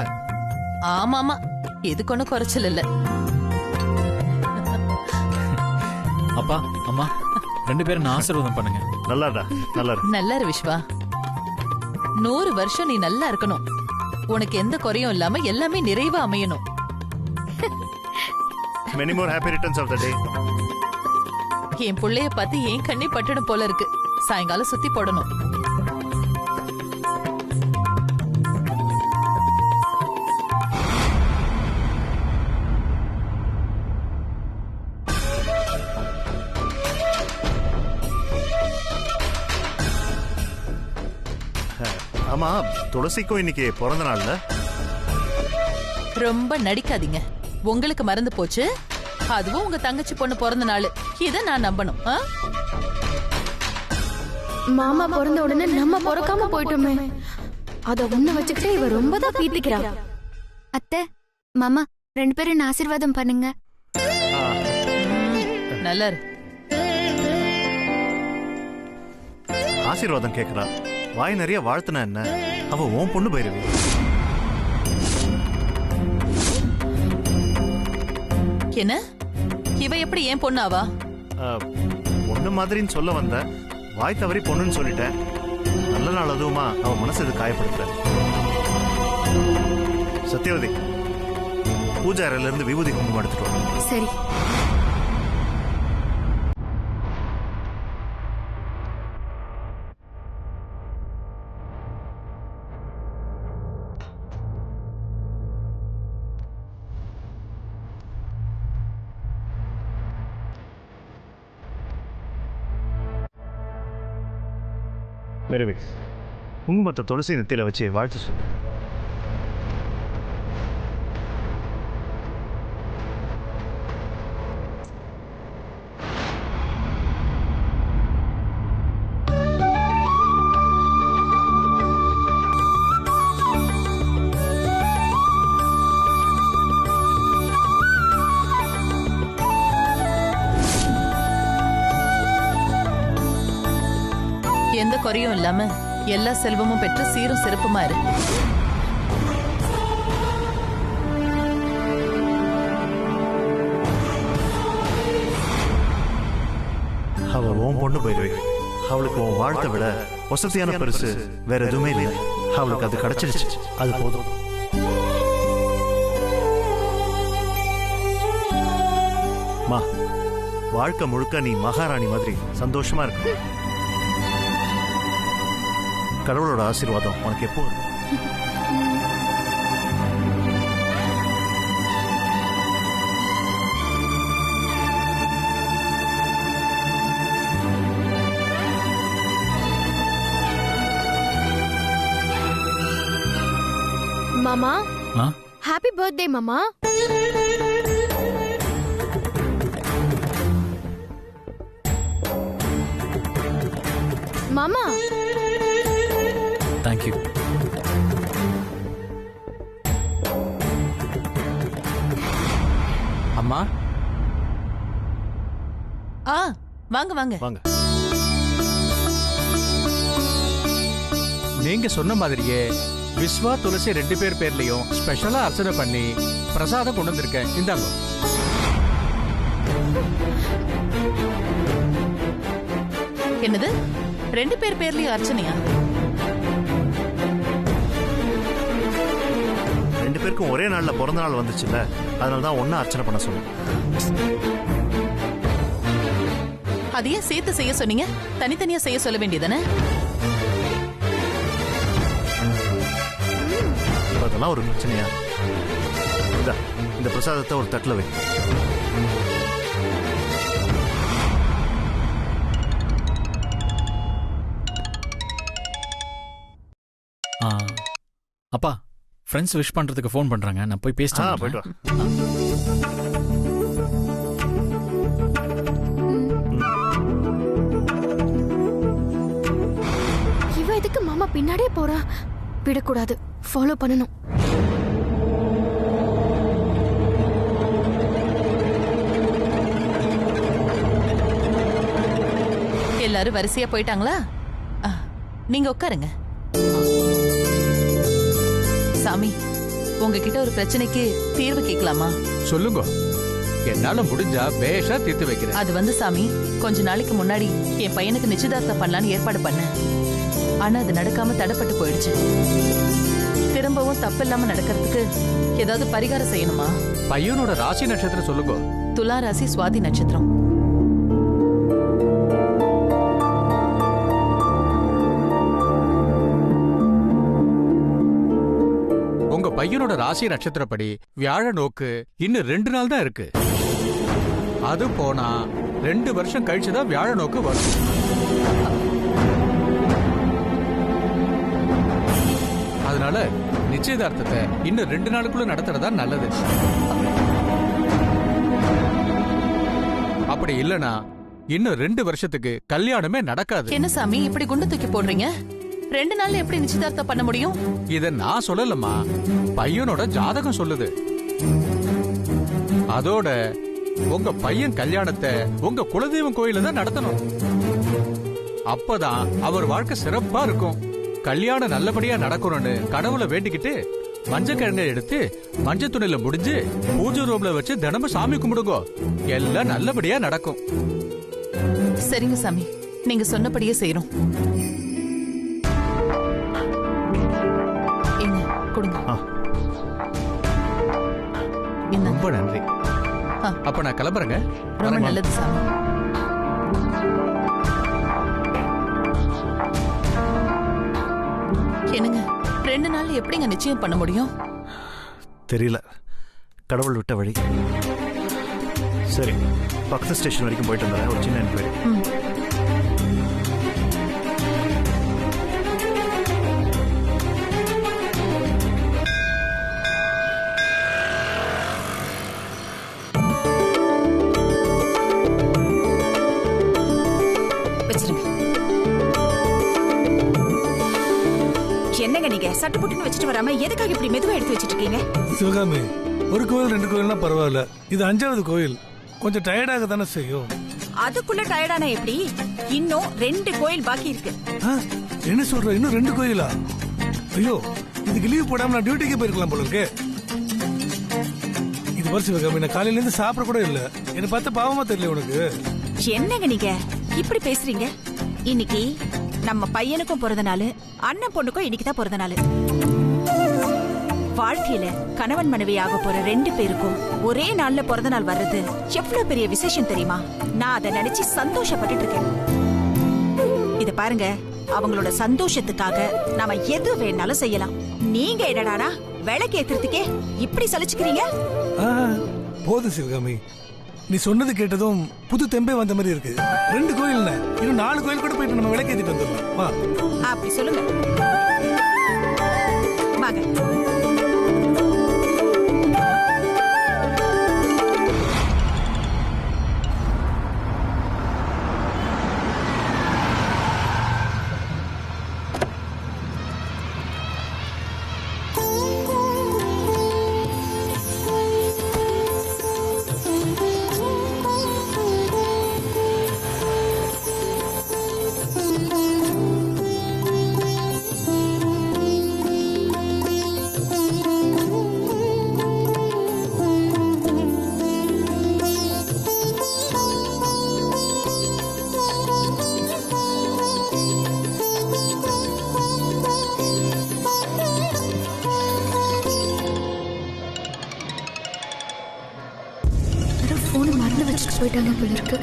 ஆமாமா, இதுக்கு ஒன்னும் குறைச்சல் இல்ல. அப்பா அம்மா 2 பேரும் ஆசீர்வாதம் பண்ணுங்க. நல்லாடா, நல்லா நல்லா இரு விஸ்வா. 100 வருஷம் நீ நல்லா இருக்கணும். உனக்கு எந்த குறையும் இல்லாம எல்லாமே நிறைவா அமையணும். many more happy returns of the day. என் புள்ளைய பார்த்து ஏன் கண்ணி பட்டணும் போல இருக்கு. சாயங்காலம் சுத்தி போடணும். ஆமா, துளசிக்கும் இன்னைக்கு பிறந்த நாள்ல. ரொம்ப நடிக்காதீங்க. உங்களுக்கு மறந்து போச்சு. அதுவும் உங்க தங்கச்சி பொண்ணு பிறந்த நாள். இத நான் நம்பணும். மாமா பிறந்த உடனே நம்ம பிறக்காம போயிட்டோமே, அத உன்ன வச்சுக்கிட்டு இவ ரொம்ப தான் பீத்திக்கிறா. அத்தை, மாமா 2 பேரும் ஆசீர்வாதம் பண்ணுங்க. நல்லா இரு. ஆசீர்வாதம் கேக்குறா. வாய் நிறைய வாழ்த்துனா என்ன? அவ உன் பொண்ணு பைரவி. என்ன இவ எப்படி ஏன் பொண்ணாவா? பொண்ணு மாதிரின்னு சொல்ல வந்த, வாய் தவறி பொண்ணுன்னு சொல்லிட்டேன். நல்ல நாள் அதுவுமா அவ மனசு இது காயப்படுத்த. சத்யவதி, பூஜா அறையில இருந்து விபூதி குங்குமம் எடுத்துட்டு வா. சரி. பைரவி, குங்குமத்தை துளசி நெத்தியில வச்சு வாழ்த்து சொல்லு. எந்த குறையும் இல்லாம எல்லா செல்வமும் பெற்று சீரும் சிறப்புமா இரு. அவ உன் பொண்ணு பைரவி. அவளுக்கு உன் வாழ்த்தை விட வசதியான பரிசு வேற எதுவுமே இல்லை. அவளுக்கு அது கிடைச்சிருச்சு, அது போதும். மா, வாழ்க்கை முழுக்க நீ மகாராணி மாதிரி சந்தோஷமா இருக்கு. கடவுளோட ஆசீர்வாதம் உனக்கு எப்போ இருக்கும்? மாமா ஆ ஹாப்பி பர்த்டே மாமா. மாமா தேங்க்யூ. அம்மா ஆ வாங்க வாங்க. வாங்க. நீங்க சொன்ன மாதிரியே விஸ்வா துளசி 2 பேர் பேர்லயும் ஸ்பெஷலா அர்ச்சனை பண்ணி பிரசாதம் கொண்டு வந்திருக்கேன். இந்தாங்க. என்னது 2 பேர் பேர்லயும் அர்ச்சனையா? 2 பேருக்கும் ஒரே நாள்ல பிறந்த நாள் வந்துச்சுல்ல, அதனாலதான் ஒன்னா அர்ச்சனை பண்ண சொன்னேன். அதையே சேர்த்து செய்ய சொன்னீங்க, தனித்தனியா செய்ய சொல்ல வேண்டியதானே? அதெல்லாம் ஒரு பிரச்சனையா? இந்த பிரசாதத்தை ஒரு தட்டுல வை. அப்பா ஃப்ரெண்ட்ஸ் விஷ் பண்றதுக்கு ஃபோன் பண்றாங்க, நான் போய் பேசிட்டேன். போயிட்டு வா. இவ எதுக்கு மாமா பின்னாடியே போறா? விடக்கூடாது, ஃபாலோ பண்ணணும். எல்லாரும் வரிசையா போயிட்டாங்களா? நீங்க உட்காருங்க. சாமி, உங்ககிட்ட ஒரு பிரச்சனைக்கு தீர்வு கேட்கலாமா? சொல்லுங்க, என்னால முடிஞ்சா பேஷா தீர்த்து வைக்கிறேன். அது சாமி, கொஞ்ச நாளைக்கு முன்னாடி என் பையனுக்கு நிச்சயதார்த்தம் பண்ணலான்னு ஏற்பாடு பண்ணேன். ஆனா அது நடக்காம தடைப்பட்டு போயிடுச்சு. திரும்பவும் தப்பு இல்லாம நடக்கிறதுக்கு ஏதாவது பரிகாரம் செய்யணுமா? பையனோட ராசி நட்சத்திரம் சொல்லுங்க. துலா ராசி, சுவாதி நட்சத்திரம். உங்க பையனோட ராசி நட்சத்திரப்படி வியாழ நோக்கு இன்னும் 2 நாள் தான் இருக்கு. அது போனா 2 வருஷம் கழிச்சுதான் வியாழ நோக்கு வரும். அதனால நிச்சயதார்த்தத்தை இன்னும் 2 நாளுக்குள்ள நடத்துறதா நல்லது. அப்படி இல்லனா இன்னும் 2 வருஷத்துக்கு கல்யாணமே நடக்காது. என்ன சாமி இப்படி குண்டு தூக்கி போடுறீங்க? 2 நாள்ல எப்படி நிச்சயதார்த்தம் பண்ண முடியும்? இத நான் சொல்லலமா, பையனோட ஜாதகம் சொல்லுது. அதோட உங்க பையன் கல்யாணத்தை உங்க குலதெய்வம் கோயில தான் நடத்தணும். அப்பதான் அவர் வாழ்க்கை சிறப்பா இருக்கும். கல்யாணம் நல்லபடியா நடக்கணும்னு கடவுளை வேண்டிக்கிட்டு மஞ்சக்கிழங்கை எடுத்து மஞ்சள் துணியில முடிஞ்சு பூஜை ரூம்ல வச்சு தினமும் சாமி கும்பிடுங்க. எல்லாம் நல்லபடியா நடக்கும். சரிங்க சாமி, நீங்க சொன்னபடியே செய்யறோம். கொடுங்க. ரொம்ப நன்றி. அப்ப நான் கிளம்புறேங்க. ரொம்ப நல்லது சாமி. என்னங்க 2 நாள்ல எப்படிங்க நிச்சயம் பண்ண முடியும்? தெரியல, கடவுள் விட்ட வழி. சரி, பக்கத்து ஸ்டேஷன் வரைக்கும் போயிட்டு வந்தேன். ஒரு சின்ன என்கொயரி. என்னங்க நீங்க சட்டு புட்டுன்னு வச்சுட்டு வராம எதுக்காக இப்படி மெதுவா எடுத்து வச்சிட்டு இருக்கீங்க? சிவகாமி, ஒரு கோயில் 2 கோயில்னா பரவாயில்ல, இது 5வது கோயில், கொஞ்சம் டயர்டாக தானே செய்யும். அதுக்குள்ள டயர்டானா எப்படி? இன்னும் 2 கோயில் பாக்கி இருக்கு. என்ன சொல்ற? இன்னும் 2 கோயிலா? ஐயோ, இதுக்கு லீவ் போடாம நான் டியூட்டிக்கு போயிருக்கலாம் போல இருக்கு. இது பாரு சிவகாமி, நான் காலையில இருந்து சாப்பிட கூட இல்ல. என்ன பார்த்து பாவமா தெரியல உனக்கு? என்னங்க நீங்க இப்படி பேசுறீங்க? இன்னைக்கு நம்ம பையனுக்கும் பிறந்த நாள், அண்ணன் பொண்ணுக்கும் இன்னைக்கு தான் பிறந்த நாள். வாழ்க்கையில கணவன் மனைவி ஆக போற 2 பேருக்கும் ஒரே நாள்ல பிறந்த நாள் வர்றது எவ்வளவு பெரிய விசேஷம் தெரியுமா? நான் அதை நினைச்சு சந்தோஷப்பட்டு இருக்கேன். இத பாருங்க, அவங்களோட சந்தோஷத்துக்காக நாம எது வேணாலும் செய்யலாம். நீங்க என்னடானா விளக்கு ஏத்துறதுக்கே இப்படி சலிச்சுக்கிறீங்க? போதும் சிவகாமி, நீ சொன்னது கேட்டதும் புது தெம்பே வந்த மாதிரி இருக்கு. 2 கோயில், இன்னும் 4 கோயில் கூட போயிட்டு நம்ம விளக்கேத்திட்டு வந்துடலாம். அப்படி சொல்லுங்க. வாங்க. போயிட்டாங்க போல இருக்கு.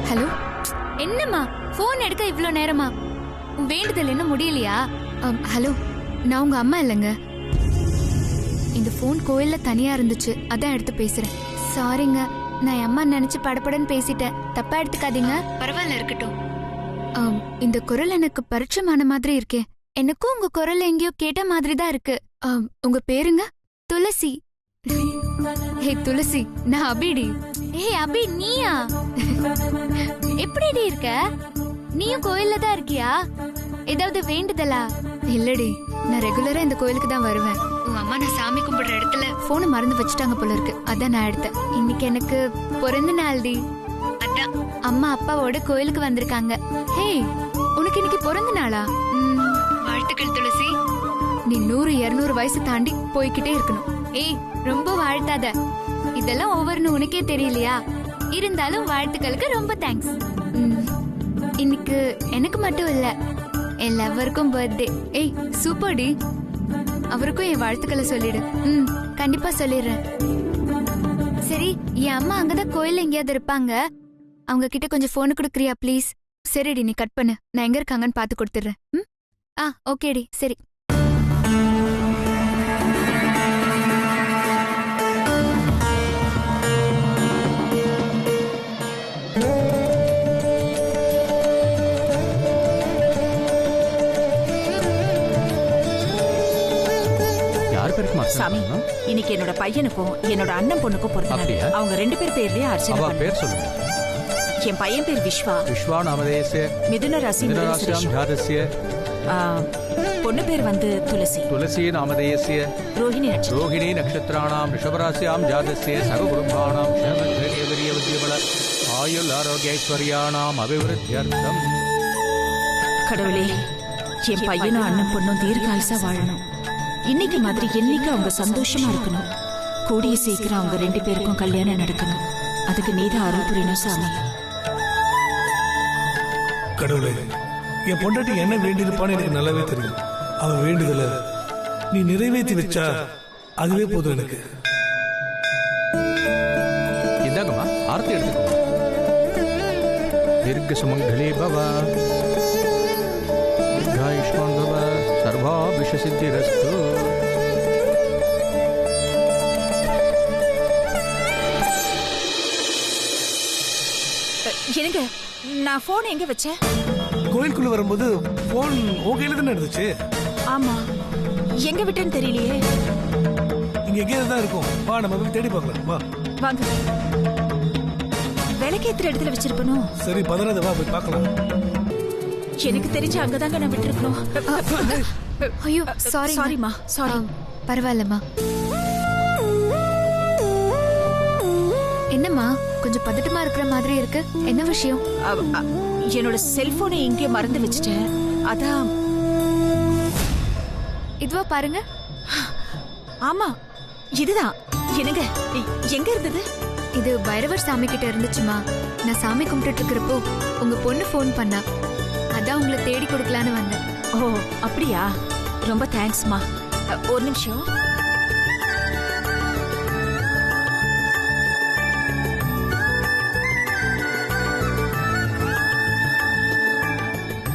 ஹலோ, என்னம்மா போன் எடுக்க இவ்ளோ நேரமா? உன் வேண்டுதல் என்ன முடியலையா? ஹலோ, நான் உங்க அம்மா இல்லைங்க. இந்த போன் கோயில்ல தனியா இருந்துச்சு, அதான் எடுத்து பேசுறேன். சாரிங்க, நான் அம்மா நினைச்சு படப்படன்னு பேசிட்டேன், தப்பா எடுத்துக்காதீங்க. பரவாயில்ல, இருக்கட்டும். இந்த குரல் எனக்கு பரிச்சயமான மாதிரி இருக்கே. எனக்கும் உங்க குரல் எங்கேயோ கேட்ட மாதிரி தான் இருக்கு. உங்க பேருங்க? துளசி. ஹே துளசி, நான் அபிடி. ஹே அபி, நீயா? எப்படிடி இருக்க? நீயும் கோயில்ல தான் இருக்கியா? ஏதாவது வேண்டுதலா? இல்லடி, நான் ரெகுலரா இந்த கோயிலுக்கு தான் வருவேன். உங்க அம்மா நான் சாமி கும்பிடுற இடத்துல போனை மறந்து வச்சுட்டாங்க போல இருக்கு, அதான் நான் எடுத்தேன். இன்னைக்கு எனக்கு பிறந்த நாள் டி, அதான் அம்மா அப்பாவோட கோயிலுக்கு வந்திருக்காங்க. ஹே, உனக்கு இன்னைக்கு பிறந்த நாளா? வாழ்த்துக்கள் துளசி. நீ 100-200 வயசு தாண்டி போய்கிட்டே இருக்கணும். ஏய், ரொம்ப வாழ்த்தாத, இதெல்லாம் ஒவ்வொரு உனக்கே தெரியலையா? இருந்தாலும் வாழ்த்துக்களுக்கு ரொம்ப தேங்க்ஸ். இன்னைக்கு எனக்கு மட்டும் இல்ல, எல்லாருக்கும் பர்த்டே. ஏய் சூப்பர் டி, அவருக்கும் என் வாழ்த்துக்களை சொல்லிடு. கண்டிப்பா சொல்லிடுறேன். சரி, என் அம்மா அங்கதான் கோயில்ல எங்கேயாவது இருப்பாங்க, அவங்க கிட்ட கொஞ்சம் போன் கொடுக்குறியா ப்ளீஸ்? சரிடி, நீ கட் பண்ணு, நான் எங்க இருக்காங்கன்னு பாத்து கொடுத்துடுறேன். ஓகேடி, சரி. சாமி, இன்னைக்கு என்னோட பையனுக்கும் என்னோட அண்ணன் பொண்ணுக்கும் பிறந்தநாள். அவங்க 2 பேர் பேர்லயே அர்ச்சனை பண்ணு. பேர் சொல்லுங்க. என் பையன் பேர் விஸ்வா. விஸ்வா நாமதேஸ்ய. மிதுன ராசி மிதுனராசியாம் ஜாதஸ்ய. பொண்ணு பேர் வந்து துளசி. துளசி நாமதேஸ்ய. ரோஹிணி நட்சத்திரம். ரோஹிணி நட்சத்திராணாம் ரிஷபராசியாம் ஜாதஸ்ய. சர்வ குடும்பானாம் க்ஷேம வித்யபல ஆயுள் ஆரோக்கிய ஐஸ்வர்யானாம் அபிவிருத்தியர்த்தம். கடவுளே, என் பையனும் அண்ணன் பொண்ணும் தீர்காயுசா வாழணும். இன்னைக்கு மாதிரி என்னைக்கு அவங்க சந்தோஷமா இருக்கணும். கூடிய சீக்கிரம் அவங்க 2 பேருக்கும் கல்யாணம் நடக்கணும். அதுக்கு நீதான் அருள் புரியணும் சாமி. கடவுளே, என் பொண்டாட்டி என்ன வேண்டியிருப்பான்னு எனக்கு நல்லாவே தெரியும். அவன் வேண்டுதல நீ நிறைவேற்றி வச்சா அதுவே போதும் எனக்கு. இந்தாங்கம்மா, ஆரத்தி எடுத்துக்கோங்க. தீர்க்க சுமங்கலி பவ, தீர்காயுஷ்மான் பவ, சர்வாபிஷ சித்திரஸ்து. எனக்கு நான் போன் எங்க வச்சேன்? கோயிலுக்குள்ள வரும்போது போன் ஓகேல தானே இருந்துச்சு. ஆமா, எங்க விட்டேன்னு தெரியலையே. இங்க எங்கேயாவது தான் இருக்கும். வா, நம்ம போய் தேடி பார்க்கலாம். வா வாங்க. விளக்கேத்துற இடத்துல வச்சிருப்பனும். சரி, பதறாத, வா போய் பார்க்கலாம். எனக்கு தெரிஞ்ச அங்கதாங்க நான் விட்டுருக்கணும். ஐயோ சாரி. சாரிமா, சாரி. பரவாயில்லம்மா. என்னம்மா, கொஞ்சம் பதட்டமா இருக்கிற மாதிரி இருக்கு, என்ன விஷயம்? என்னோட செல்போனை இங்கே மறந்து வச்சுட்டேன், அதான். இதுவா பாருங்க. ஆமா, இதுதான். என்னங்க, எங்க இருந்தது? இது பைரவர் சாமி கிட்ட இருந்துச்சுமா. நான் சாமி கும்பிட்டு இருக்கிறப்போ உங்க பொண்ணு போன் பண்ணா, அதான் உங்களை தேடி கொடுக்கலான்னு வந்தேன். ஓ அப்படியா, ரொம்ப தேங்க்ஸ்மா. ஒரு நிமிஷம்.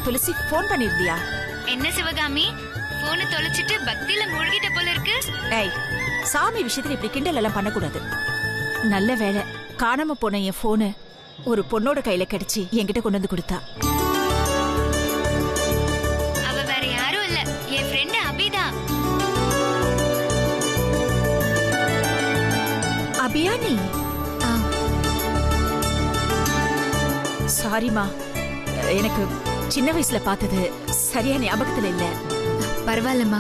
துளசி, போன் பண்ணிருந்தியா? என்ன சிவகாமி, போனை தொலைச்சிட்டு பக்தியில மூழ்கிட்ட போல இருக்கு. ஏய், சாமி விஷயத்துல இப்படி கிண்டல் எல்லாம் பண்ணக்கூடாது. நல்ல வேலை, காணாம போன என் போனு ஒரு பொண்ணோட கையில கிடைச்சி என்கிட்ட கொண்டு வந்து கொடுத்தா. அவ வேற யாரும் இல்ல, என் ஃப்ரெண்ட் அபிதா. அபியா நீ? சாரிமா, எனக்கு சின்ன வயசுல பார்த்தது சரியா ஞாபகத்துல இல்ல. பரவாயில்லம்மா,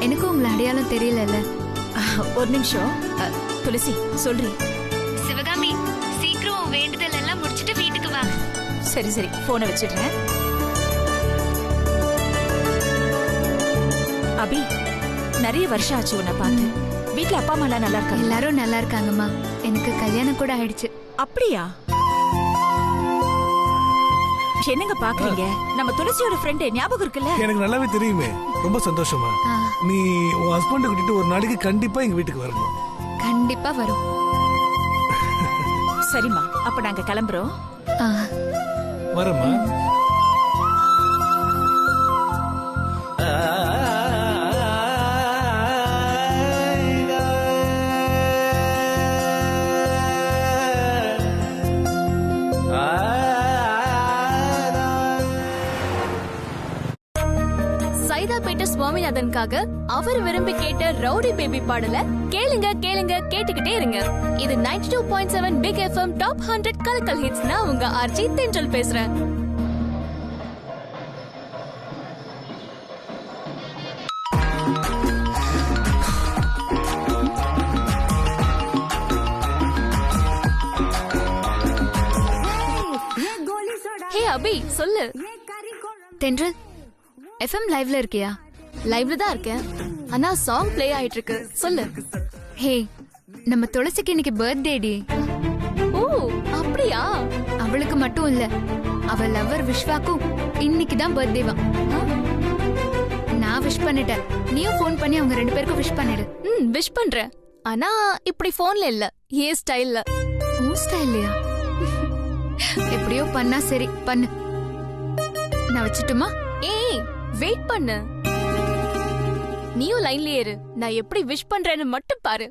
எனக்கும் உங்களை அடையாளம் தெரியல. ஒரு நிமிஷம். துளசி, சொல்றி. சிவகாமி, சீக்கிரம் வேண்டுதல் எல்லாம் முடிச்சிட்டு வீட்டுக்கு வா. சரி சரி, போனை வச்சிடுறேன். அபி, நிறைய வருஷம் ஆச்சு உன்னை பார்த்து. வீட்டுல அப்பா அம்மா எல்லாம் நல்லா இருக்காங்க? எல்லாரும் நல்லா இருக்காங்கம்மா. எனக்கு கல்யாணம் கூட ஆயிடுச்சு. அப்படியா? என்னங்க பாக்குறீங்க? நம்ம துளசியோட ஃப்ரெண்ட் ஞாபகம் இருக்குல்ல? எனக்கு நல்லாவே தெரியுமே. ரொம்ப சந்தோஷமா. நீ உன் ஹஸ்பண்ட் கூட்டிட்டு ஒரு நாளைக்கு கண்டிப்பா எங்க வீட்டுக்கு வரணும். கண்டிப்பா வரும். சரிம்மா, அப்ப நாங்க கிளம்புறோம். வரமா? சைதாப்பேட்டை சுவாமிநாதனுக்காக அவர் விரும்பி கேட்ட ரவுடி பேபி பாடல கேளுங்க கேளுங்க கேட்டுக்கிட்டே இருங்க. இது 92.7 பிக் எஃப்எம் டாப் 100 கலக்கல் ஹிட்ஸ். நான் உங்க ஆர்ஜி தென்றல் பேசுறேன். ஹே அபி, சொல்லு. தென்றல், எஃப்எம் லைவ்ல இருக்கியா? லைவ்ல தான் இருக்கேன். ஆனா சாங் ப்ளே ஆயிட்டு இருக்கு. சொல்லு. ஹே, நம்ம துளசிக்கு இன்னைக்கு பர்த்டே டி. ஓ, அப்படியா? அவளுக்கு மட்டும் இல்ல, அவ லவர் விஸ்வாக்கும் இன்னைக்கு தான் பர்த்டேவா. நான் விஷ் பண்ணிட்டேன். நீயும் ஃபோன் பண்ணி அவங்க 2 பேருக்கும் விஷ் பண்ணிடு. விஷ் பண்றேன். ஆனா இப்படி போன்ல இல்ல, ஏ ஸ்டைல்ல. ஓ ஸ்டைல்லையா? எப்படியோ பண்ணா சரி, பண்ணு. நான் வச்சுட்டுமா? ஏய், வெயிட் பண்ணு. நீயும் லைன்லயே இரு. நான் எப்படி விஷ் பண்றேன்னு மட்டும் பாரு.